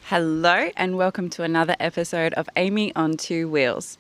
Hello and welcome to another episode of Amy on Two Wheels.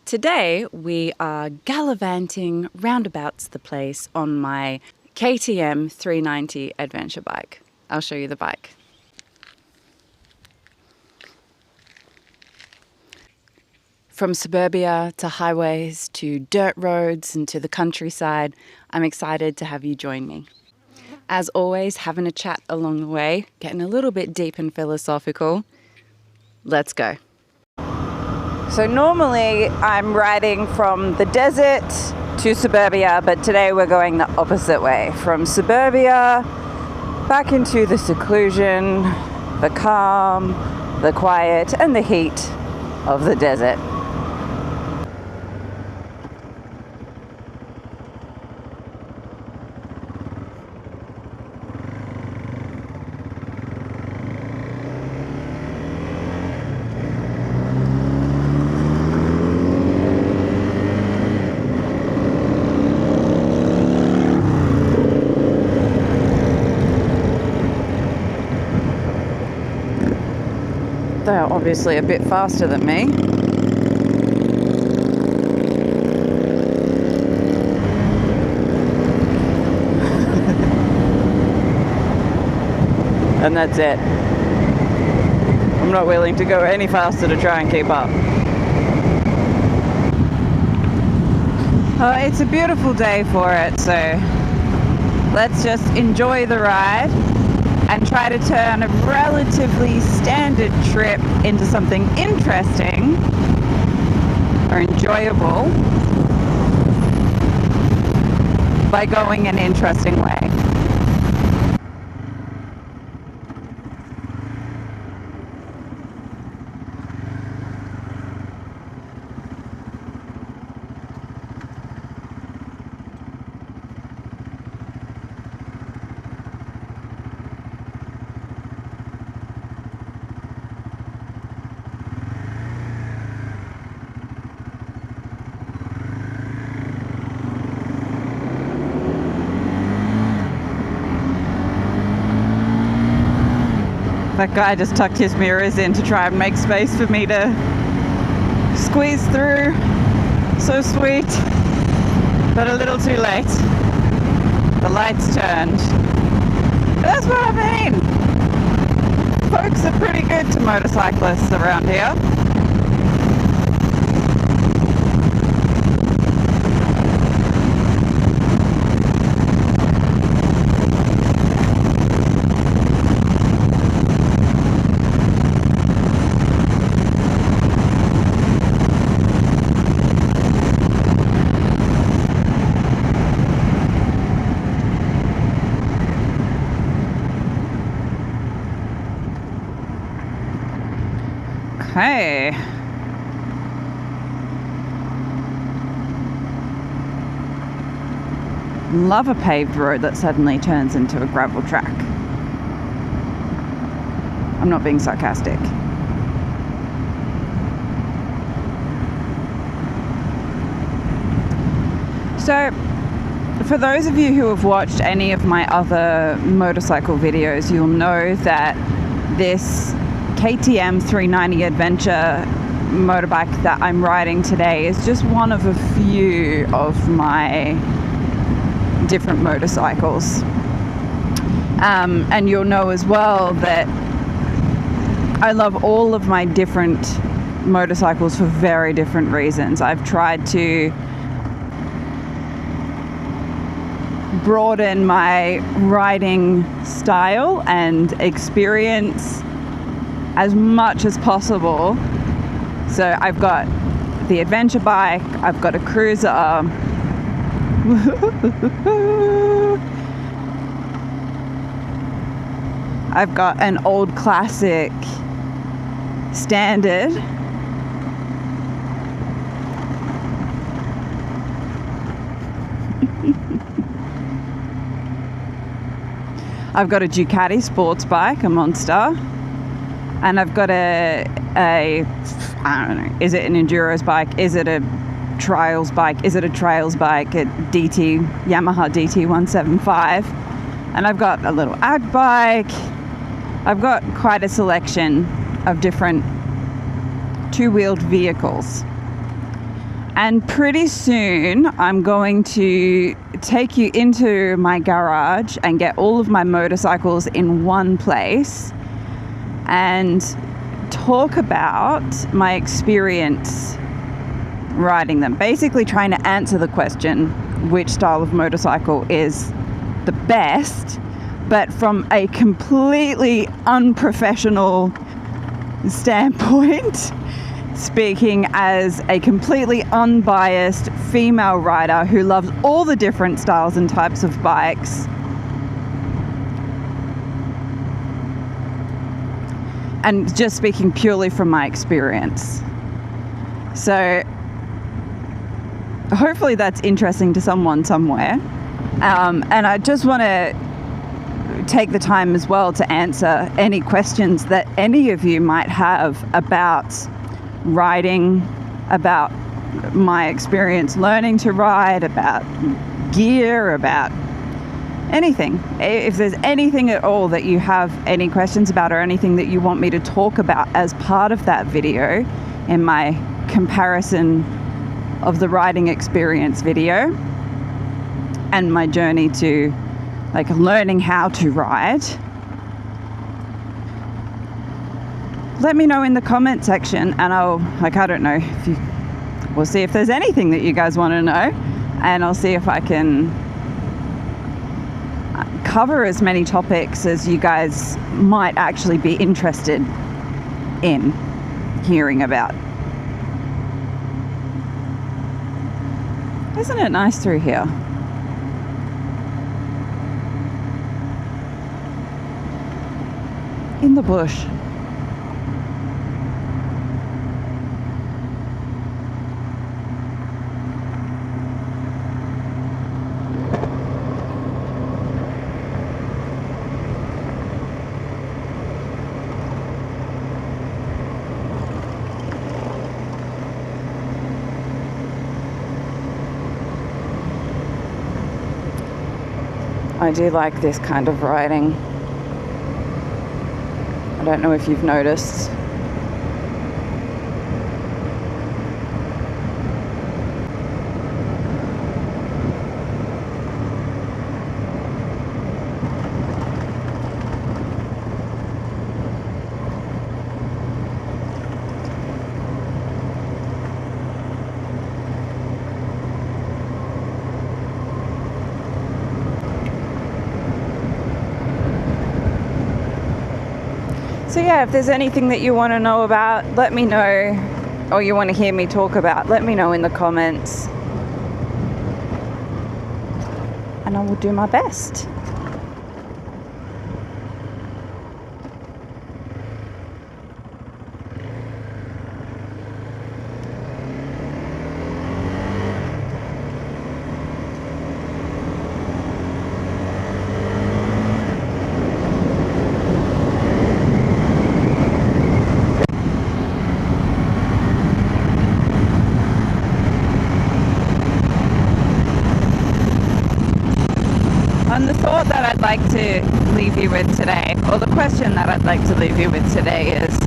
Today we are gallivanting roundabouts the place on my KTM 390 adventure bike. I'll show you the bike. From suburbia to highways to dirt roads and to the countryside, I'm excited to have you join me. As always, having a chat along the way, getting a little bit deep and philosophical. Let's go. So normally I'm riding from the desert to suburbia, but today we're going the opposite way. From suburbia back into the seclusion, the calm, the quiet, and the heat of the desert. They're obviously a bit faster than me. And that's it. I'm not willing to go any faster to try and keep up. It's a beautiful day for it, so let's just enjoy the ride and try to turn a relatively standard trip into something interesting or enjoyable by going an interesting way. That guy just tucked his mirrors in to try and make space for me to squeeze through. So sweet, but a little too late. The lights turned. But that's what I mean. Folks are pretty good to motorcyclists around here. Okay. Love a paved road that suddenly turns into a gravel track. I'm not being sarcastic. So, for those of you who have watched any of my other motorcycle videos, you'll know that this KTM 390 adventure motorbike that I'm riding today is just one of a few of my different motorcycles. And you'll know as well that I love all of my different motorcycles for very different reasons. I've tried to broaden my riding style and experience as much as possible. So I've got the adventure bike, I've got a cruiser, I've got an old classic standard, I've got a Ducati sports bike, a Monster, and I've got a I don't know, is it an enduros bike? Is it a trials bike? Is it a trails bike? A Yamaha DT 175. And I've got a little ag bike, I've got quite a selection of different two-wheeled vehicles. And pretty soon I'm going to take you into my garage and get all of my motorcycles in one place and talk about my experience riding them. Basically trying to answer the question, which style of motorcycle is the best, but from a completely unprofessional standpoint, speaking as a completely unbiased female rider who loves all the different styles and types of bikes, and just speaking purely from my experience. So hopefully that's interesting to someone somewhere. And I just want to take the time as well to answer any questions that any of you might have about riding, about my experience learning to ride, about gear, about anything. If there's anything at all that you have any questions about, or anything that you want me to talk about as part of that video in my comparison of the riding experience video and my journey to like learning how to ride, let me know in the comment section, and we'll see if there's anything that you guys want to know, and I'll see if I can cover as many topics as you guys might actually be interested in hearing about. Isn't it nice through here? In the bush. I do like this kind of riding. I don't know if you've noticed. So yeah, if there's anything that you want to know about, let me know, or you want to hear me talk about, let me know in the comments, and I will do my best. And the thought that I'd like to leave you with today, or the question that I'd like to leave you with today is,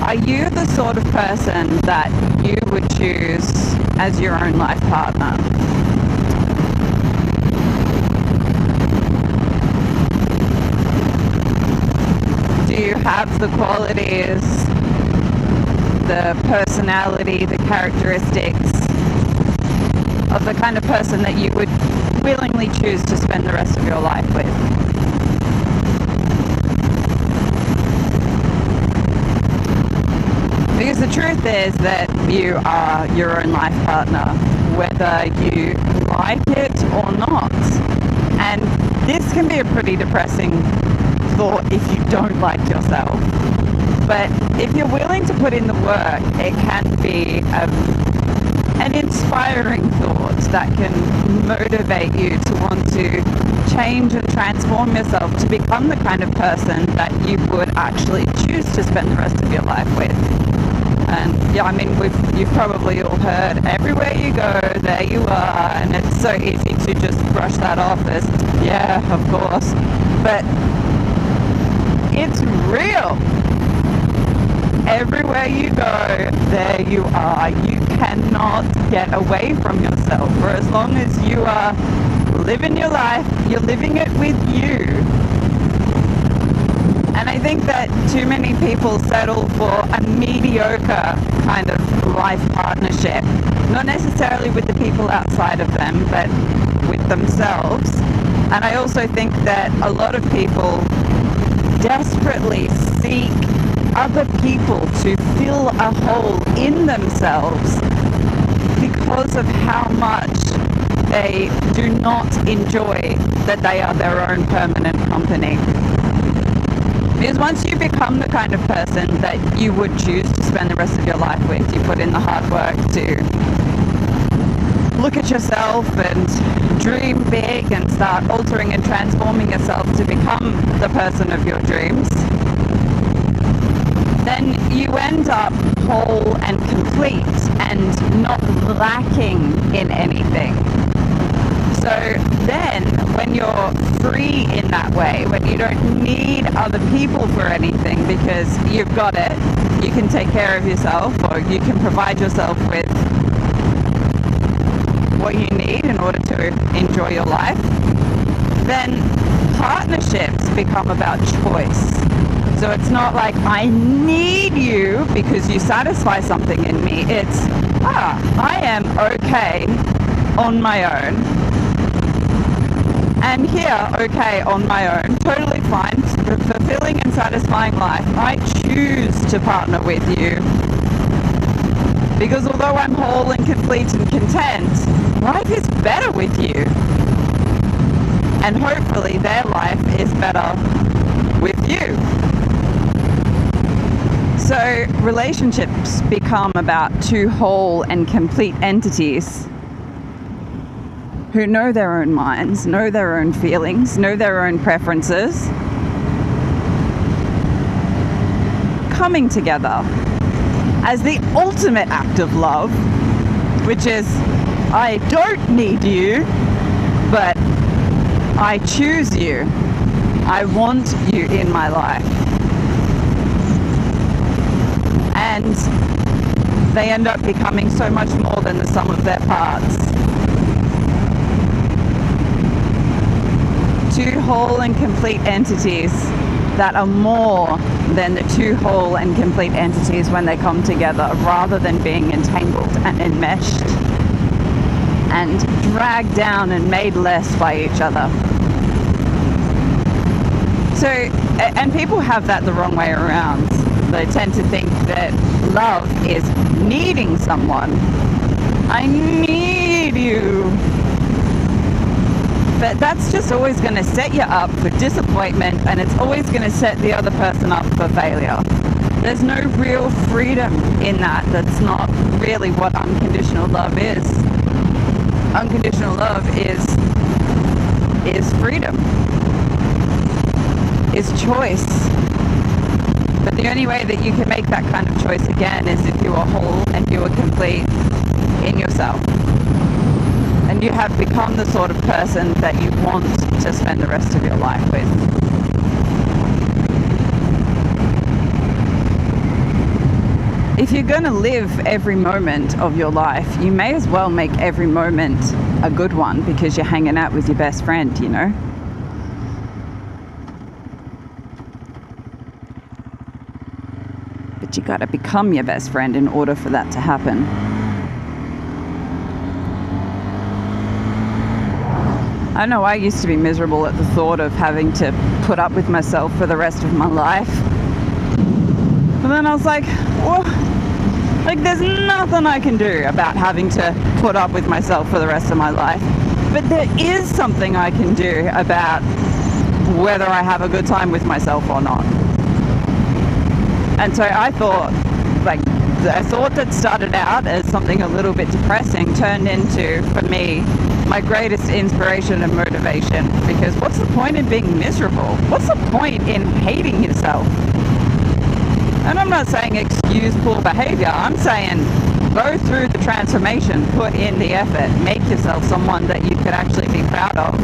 are you the sort of person that you would choose as your own life partner? Do you have the qualities, the personality, the characteristics of the kind of person that you would willingly choose to spend the rest of your life with? Because the truth is that you are your own life partner, whether you like it or not. And this can be a pretty depressing thought if you don't like yourself. But if you're willing to put in the work, it can be an inspiring thought that can motivate you to want to change and transform yourself to become the kind of person that you would actually choose to spend the rest of your life with. And yeah, I mean, you've probably all heard, everywhere you go, there you are, and it's so easy to just brush that off as, yeah, of course. But It's real. Everywhere you go, there you are. You cannot get away from yourself. For as long as you are living your life, you're living it with you. And I think that too many people settle for a mediocre kind of life partnership. Not necessarily with the people outside of them, but with themselves. And I also think that a lot of people desperately seek other people to fill a hole in themselves because of how much they do not enjoy that they are their own permanent company. Because once you become the kind of person that you would choose to spend the rest of your life with, you put in the hard work to look at yourself and dream big and start altering and transforming yourself to become the person of your dreams, then you end up whole and complete and not lacking in anything. So then when you're free in that way, when you don't need other people for anything because you've got it, you can take care of yourself, or you can provide yourself with what you need in order to enjoy your life, then partnerships become about choice. So it's not like I need you because you satisfy something in me. It's, I am okay on my own. And here, okay on my own, totally fine, fulfilling and satisfying life. I choose to partner with you because although I'm whole and complete and content, life is better with you. And hopefully their life is better with you. So relationships become about two whole and complete entities who know their own minds, know their own feelings, know their own preferences, coming together as the ultimate act of love, which is, I don't need you, but I choose you. I want you in my life. And they end up becoming so much more than the sum of their parts. Two whole and complete entities that are more than the two whole and complete entities when they come together, rather than being entangled and enmeshed and dragged down and made less by each other. So, and people have that the wrong way around. They tend to think that love is needing someone. I need you. But that's just always going to set you up for disappointment, and it's always going to set the other person up for failure. There's no real freedom in that. That's not really what unconditional love is. Unconditional love is freedom, is choice. But the only way that you can make that kind of choice again is if you are whole and you are complete in yourself. And you have become the sort of person that you want to spend the rest of your life with. If you're going to live every moment of your life, you may as well make every moment a good one, because you're hanging out with your best friend, you know? But you got to become your best friend in order for that to happen. I know I used to be miserable at the thought of having to put up with myself for the rest of my life. But then I was like, well, there's nothing I can do about having to put up with myself for the rest of my life. But there is something I can do about whether I have a good time with myself or not. And so I thought, a thought that started out as something a little bit depressing turned into, for me, my greatest inspiration and motivation. Because what's the point in being miserable? What's the point in hating yourself? And I'm not saying excuse poor behavior. I'm saying go through the transformation, put in the effort, make yourself someone that you could actually be proud of.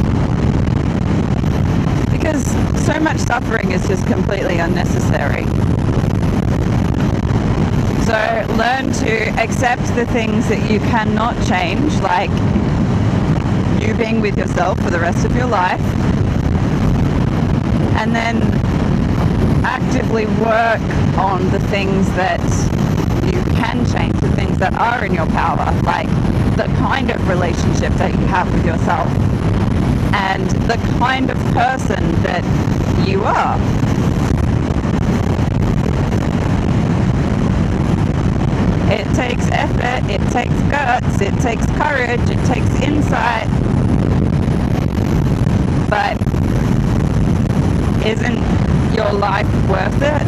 because so much suffering is just completely unnecessary. So learn to accept the things that you cannot change, like you being with yourself for the rest of your life, and then actively work on the things that you can change, the things that are in your power, like the kind of relationship that you have with yourself and the kind of person that you are. It takes effort, it takes guts, it takes courage, it takes insight, but isn't your life worth it?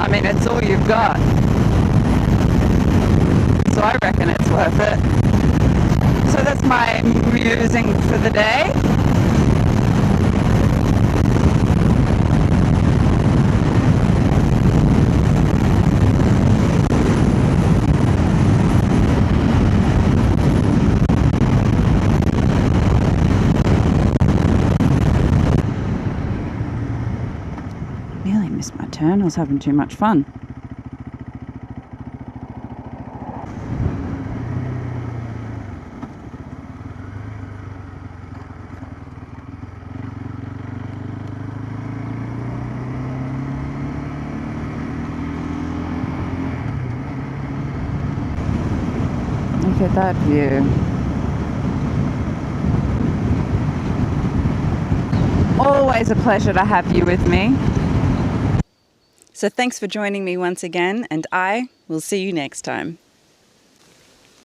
I mean, it's all you've got. So I reckon it's worth it. So that's my musing for the day. Nearly missed my turn. I was having too much fun. Look at that view. Always a pleasure to have you with me. So thanks for joining me once again, and I will see you next time.